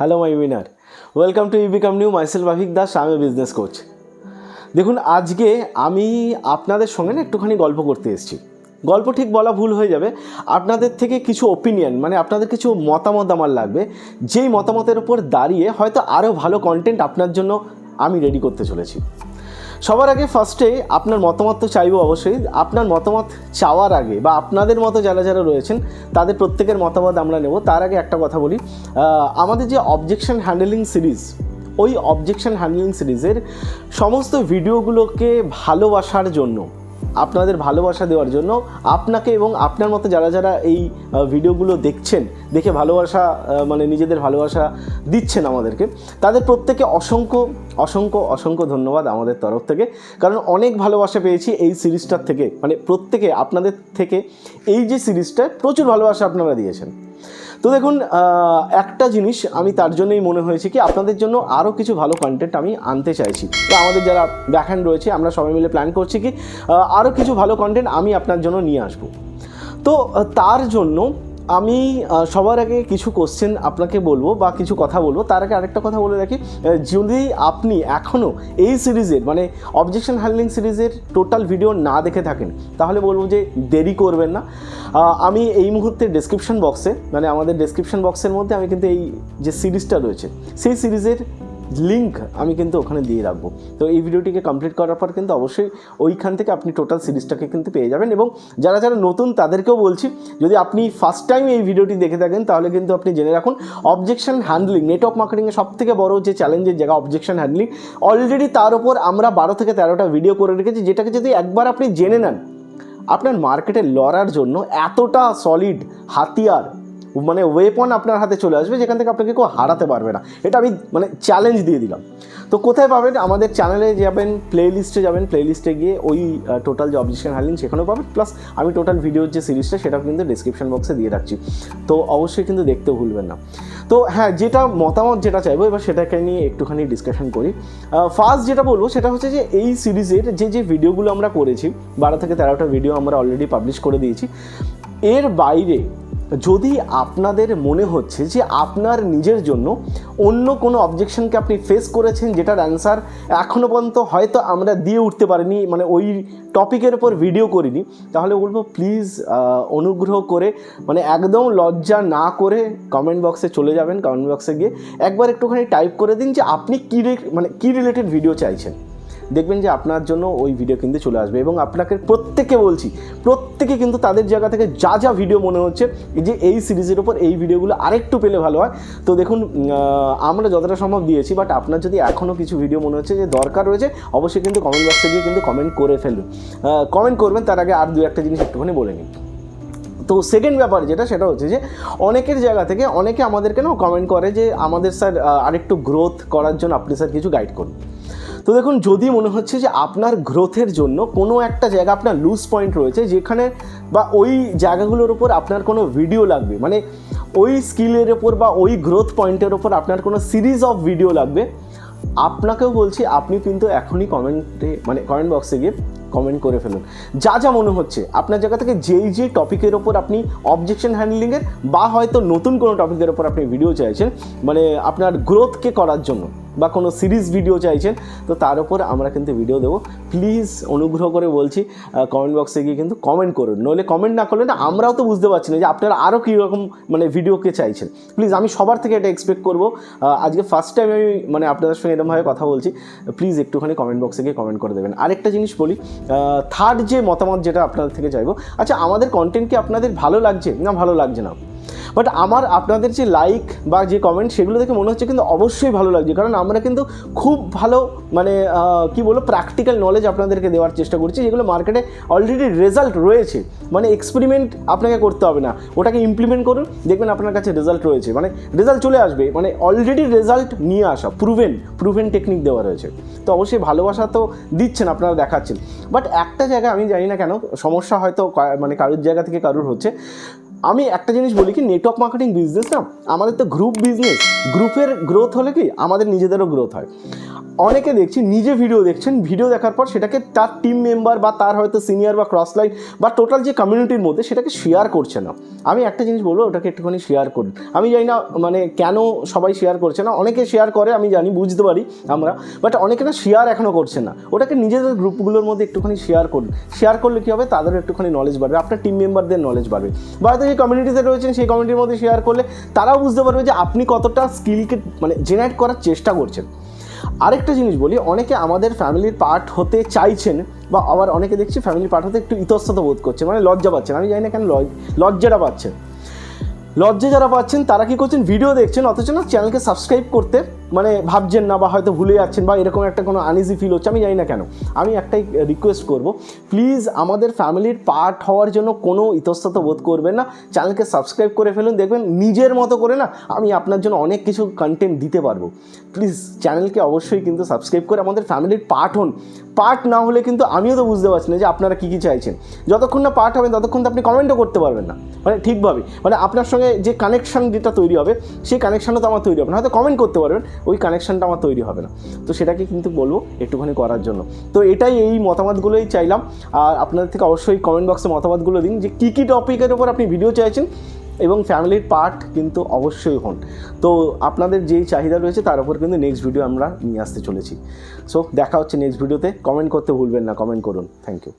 Hello my winner, welcome to you become new. Myself Avik Das, আমি business coach. দেখুন, আজকে আমি আপনাদের সঙ্গে না একটুখানি গল্প করতে এসেছি। গল্প ঠিক বলা ভুল হয়ে যাবে। আপনাদের থেকে কিছু ওপিনিয়ন, মানে আপনাদের কিছু মতামত আমার লাগবে, যেই মতামতের উপর দাঁড়িয়ে হয়তো আরও ভালো কন্টেন্ট আপনার জন্য আমি রেডি করতে চলেছি। সবার আগে ফার্স্টে আপনার মতামত তো চাইবো অবশ্যই। আপনার মতামত চাওয়ার আগে বা আপনাদের মতো যারা যারা রয়েছেন তাদের প্রত্যেকের মতামত আমরা নেব। তার আগে একটা কথা বলি, আমাদের যে অবজেকশন হ্যান্ডেলিং সিরিজ, ওই অবজেকশন হ্যান্ডেলিং সিরিজের সমস্ত ভিডিওগুলোকে ভালোবাসার জন্য, আপনাদের ভালোবাসা দেওয়ার জন্য আপনাকে এবং আপনার মতো যারা যারা এই ভিডিওগুলো দেখছেন, দেখে ভালোবাসা মানে নিজেদের ভালোবাসা দিচ্ছেন আমাদেরকে, তাদের প্রত্যেকে অসংখ্য অসংখ্য অসংখ্য ধন্যবাদ আমাদের তরফ থেকে। কারণ অনেক ভালোবাসা পেয়েছি এই সিরিজটার থেকে, মানে প্রত্যেকে আপনাদের থেকে এই যে সিরিজটা প্রচুর ভালোবাসা আপনারা দিয়েছেন। তো দেখুন, একটা জিনিস আমি তার জন্যই মনে হয়েছে কি আপনাদের জন্য আরও কিছু ভালো কন্টেন্ট আমি আনতে চাইছি। তো আমাদের যারা ব্যাকহ্যান্ড রয়েছে আমরা সবাই মিলে প্ল্যান করছি কি আরও কিছু ভালো কন্টেন্ট আমি আপনার জন্য নিয়ে আসবো। তো তার জন্য আমি সবার আগে কিছু কোশ্চেন আপনাকে বলবো বা কিছু কথা বলবো। তার আগে আরেকটা কথা বলে রাখি, যদি আপনি এখনও এই সিরিজের মানে অবজেকশন হ্যান্ডলিং সিরিজের টোটাল ভিডিও না দেখে থাকেন তাহলে বলবো যে দেরি করবেন না। আমি এই মুহূর্তে ডেসক্রিপশন বক্সে, মানে আমাদের ডেসক্রিপশন বক্সের মধ্যে আমি কিন্তু এই যে সিরিজটা রয়েছে সেই সিরিজের লিঙ্ক আমি কিন্তু ওখানে দিয়ে রাখবো। তো এই ভিডিওটিকে কমপ্লিট করার পর কিন্তু অবশ্যই ওইখান থেকে আপনি টোটাল সিরিজটাকে কিন্তু পেয়ে যাবেন। এবং যারা যারা নতুন তাদেরকেও বলছি, যদি আপনি ফার্স্ট টাইম এই ভিডিওটি দেখে থাকেন তাহলে কিন্তু আপনি জেনে রাখুন, অবজেকশন হ্যান্ডলিং নেটওয়ার্ক মার্কেটিংয়ের সবথেকে বড় যে চ্যালেঞ্জের জায়গা অবজেকশন হ্যান্ডলিং, অলরেডি তার উপর আমরা 12 থেকে 13টা ভিডিও করে রেখেছি, যেটাকে যদি একবার আপনি জেনে নেন আপনার মার্কেটে লড়ার জন্য এতটা সলিড হাতিয়ার, মানে ওয়েপন আপনার হাতে চলে আসবে যেখান থেকে আপনাকে কেউ হারাতে পারবে না। এটা আমি মানে চ্যালেঞ্জ দিয়ে দিলাম। তো কোথায় পাবেন? আমাদের চ্যানেলে যাবেন, প্লে লিস্টে যাবেন, প্লে লিস্টে গিয়ে ওই টোটাল যে অবজেকশন হ্যান্ডলিং সেখানেও পাবেন, প্লাস আমি টোটাল ভিডিওর যে সিরিজটা সেটাও কিন্তু ডিসক্রিপশন বক্সে দিয়ে রাখছি। তো অবশ্যই কিন্তু দেখতে ভুলবেন না। তো হ্যাঁ, যেটা মতামত যেটা চাইবো এবার সেটাকে নিয়ে একটুখানি ডিসকাশন করি। ফার্স্ট যেটা বলবো সেটা হচ্ছে যে এই সিরিজের যে ভিডিওগুলো আমরা করেছি, 12 থেকে 13টা ভিডিও আমরা অলরেডি পাবলিশ করে দিয়েছি। এর বাইরে যদি আপনাদের মনে হচ্ছে যে আপনার নিজের জন্য অন্য কোনো অবজেকশনকে আপনি ফেস করেছেন যেটার অ্যান্সার এখনও পর্যন্ত হয়তো আমরা দিয়ে উঠতে পারিনি, মানে ওই টপিকের ওপর ভিডিও করিনি, তাহলে বলবো প্লিজ অনুগ্রহ করে, মানে একদম লজ্জা না করে কমেন্ট বক্সে চলে যাবেন। কমেন্ট বক্সে গিয়ে একবার একটুখানি টাইপ করে দিন যে আপনি কী রিলেটেড ভিডিও চাইছেন। দেখবেন যে আপনার জন্য ওই ভিডিও কিন্তু চলে আসবে। এবং আপনাকে প্রত্যেকে বলছি, প্রত্যেকে কিন্তু তাদের জায়গা থেকে যা যা ভিডিও মনে হচ্ছে যে এই সিরিজের ওপর এই ভিডিওগুলো আরেকটু পেলে ভালো হয়। তো দেখুন, আমরা যতটা সম্ভব দিয়েছি, বাট আপনার যদি এখনও কিছু ভিডিও মনে হচ্ছে যে দরকার রয়েছে, অবশ্যই কিন্তু কমেন্ট বক্সে গিয়ে কিন্তু কমেন্ট করে ফেলুন। কমেন্ট করবেন, তার আগে আর দু একটা জিনিস একটুখানি বলে নিন। তো সেকেন্ড ব্যাপার যেটা, সেটা হচ্ছে যে অনেকের জায়গা থেকে অনেকে আমাদেরকে না কমেন্ট করে যে আমাদের স্যার আরেকটু গ্রোথ করার জন্য আপনি স্যার কিছু গাইড করুন। তো দেখুন, যদি মনে হচ্ছে যে আপনার গ্রোথের জন্য কোনো একটা জায়গা আপনার লুজ পয়েন্ট রয়েছে, যেখানে বা ওই জায়গাগুলোর উপর আপনার কোনো ভিডিও লাগবে, মানে ওই স্কিলের ওপর বা ওই গ্রোথ পয়েন্টের ওপর আপনার কোনো সিরিজ অফ ভিডিও লাগবে, আপনাকেও বলছি আপনি কিন্তু এখনই কমেন্টে, মানে কমেন্ট বক্সে গিয়ে কমেন্ট করে ফেলুন যা যা মনে হচ্ছে আপনার জায়গা থেকে, যেই টপিকের ওপর আপনি অবজেকশন হ্যান্ডলিংয়ের বা হয়তো নতুন কোনো টপিকের ওপর আপনি ভিডিও চাইছেন, মানে আপনার গ্রোথকে করার জন্য বা কোনো সিরিজ ভিডিও চাইছেন, তো তার উপর আমরা কিন্তু ভিডিও দেবো। প্লিজ অনুগ্রহ করে বলছি কমেন্ট বক্সে গিয়ে কিন্তু কমেন্ট করুন, নইলে কমেন্ট না করলে না আমরাও তো বুঝতে পারছি না যে আপনারা আরও কীরকম মানে ভিডিওকে চাইছেন। প্লিজ, আমি সবার থেকে এটা এক্সপেক্ট করবো। আজকে ফার্স্ট টাইম আমি মানে আপনাদের সঙ্গে এরকমভাবে কথা বলছি, প্লিজ একটুখানি কমেন্ট বক্সে গিয়ে কমেন্ট করে দেবেন। আরেকটা জিনিস বলি, থার্ড যে মতামত যেটা আপনাদের থেকে চাইবো, আচ্ছা আমাদের কন্টেন্ট কি আপনাদের ভালো লাগছে না ভালো লাগছে না, বাট আপনাদের যে লাইক বা যে কমেন্ট সেগুলো দেখে মনে হচ্ছে কিন্তু অবশ্যই ভালো লাগছে। কারণ আমরা কিন্তু খুব ভালো মানে কি বলবো প্র্যাকটিক্যাল নলেজ আপনাদেরকে দেওয়ার চেষ্টা করছি, যেগুলো মার্কেটে অলরেডি রেজাল্ট রয়েছে। মানে এক্সপেরিমেন্ট আপনাকে করতে হবে না, ওটাকে ইমপ্লিমেন্ট করুন, দেখবেন আপনার কাছে রেজাল্ট রয়েছে, মানে রেজাল্ট চলে আসবে, মানে অলরেডি রেজাল্ট নিয়ে আসা প্রুভেন টেকনিক দেওয়া রয়েছে। তো অবশ্যই ভালোবাসা তো দিচ্ছেন, আপনারা দেখাচ্ছেন, বাট একটা জায়গায় আমি জানি না কেন সমস্যা হয়তো মানে কারোর জায়গা থেকে কারোর হচ্ছে। আমি একটা জিনিস বলি কি, নেটওয়ার্ক মার্কেটিং বিজনেস না আমাদের তো গ্রুপ বিজনেস, গ্রুপের গ্রোথ হলে কি আমাদের নিজেদেরও গ্রোথ হয়। অনেকে দেখছি নিজে ভিডিও দেখছেন, ভিডিও দেখার পর সেটাকে তার টিম মেম্বার বা তার হয়তো সিনিয়র বা ক্রস লাইন বা টোটাল যে কমিউনিটির মধ্যে সেটাকে শেয়ার করছে না। আমি একটা জিনিস বলবো, ওটাকে একটুখানি শেয়ার করুন। আমি জানি না মানে কেন সবাই শেয়ার করছে না, অনেকে শেয়ার করে আমি জানি, বুঝতে পারি আমরা, বাট অনেকে না শেয়ার এখনও করছে না। ওটাকে নিজেদের গ্রুপগুলোর মধ্যে একটুখানি শেয়ার করুন। শেয়ার করলে কী হবে, তাদেরও একটুখানি নলেজ বাড়বে, আপনার টিম মেম্বারদের নলেজ বাড়বে, বা হয়তো যে কমিউনিটিতে রয়েছেন সেই কমিউনিটির মধ্যে শেয়ার করলে তারাও বুঝতে পারবে যে আপনি কতটা স্কিলকে মানে জেনারেট করার চেষ্টা করছেন। আরেকটা জিনিস বলি, অনেকে আমাদের ফ্যামিলির পার্ট হতে চাইছেন, বা আবার অনেকে দেখছি ফ্যামিলির পার্ট হতে একটু ইতস্তত বোধ করছে, মানে লজ্জা পাচ্ছেন। আমি জানি না কেন লজ্জাটা পাচ্ছেন। লজ্জা যারা পাচ্ছেন তারা কী করছেন, ভিডিও দেখছেন অথচ না চ্যানেলকে সাবস্ক্রাইব করতে মানে ভাবছেন না, বা হয়তো ভুলে যাচ্ছেন, বা এরকম একটা কোনো আনইজি ফিল হচ্ছে, আমি জানি না কেন। আমি একটাই রিকোয়েস্ট করব, প্লিজ আমাদের ফ্যামিলির পার্ট হওয়ার জন্য কোনো ইতস্তত বোধ করবেন না, চ্যানেলকে সাবস্ক্রাইব করে ফেলুন। দেখবেন নিজের মতো করে না আমি আপনার জন্য অনেক কিছু কন্টেন্ট দিতে পারবো। প্লিজ চ্যানেলকে অবশ্যই কিন্তু সাবস্ক্রাইব করে আমাদের ফ্যামিলির পার্ট হন। পার্ট না হলে কিন্তু আমিও তো বুঝতে পারছি না যে আপনারা কী কী চাইছেন। যতক্ষণ না পার্ট হবেন ততক্ষণ তো আপনি কমেন্টও করতে পারবেন না, মানে ঠিকভাবে, মানে আপনার সঙ্গে যে কানেকশান যেটা তৈরি হবে সেই কানেকশানও তো আমার তৈরি হবে না। হয়তো কমেন্ট করতে পারবেন, ওই কানেকশানটা আমার তৈরি হবে না। তো সেটাকে কিন্তু বলবো একটুখানি করার জন্য। তো এটাই, এই মতামতগুলোই চাইলাম। আর আপনাদের থেকে অবশ্যই কমেন্ট বক্সে মতামতগুলো দিন যে কী কী টপিকের ওপর আপনি ভিডিও চাইছেন, এবং ফ্যামিলির পার্ট কিন্তু অবশ্যই হন। তো আপনাদের যেই চাহিদা রয়েছে তার উপর কিন্তু নেক্সট ভিডিও আমরা নিয়ে আসতে চলেছি। সো দেখা হচ্ছে নেক্সট ভিডিওতে। কমেন্ট করতে ভুলবেন না, কমেন্ট করুন। Thank you.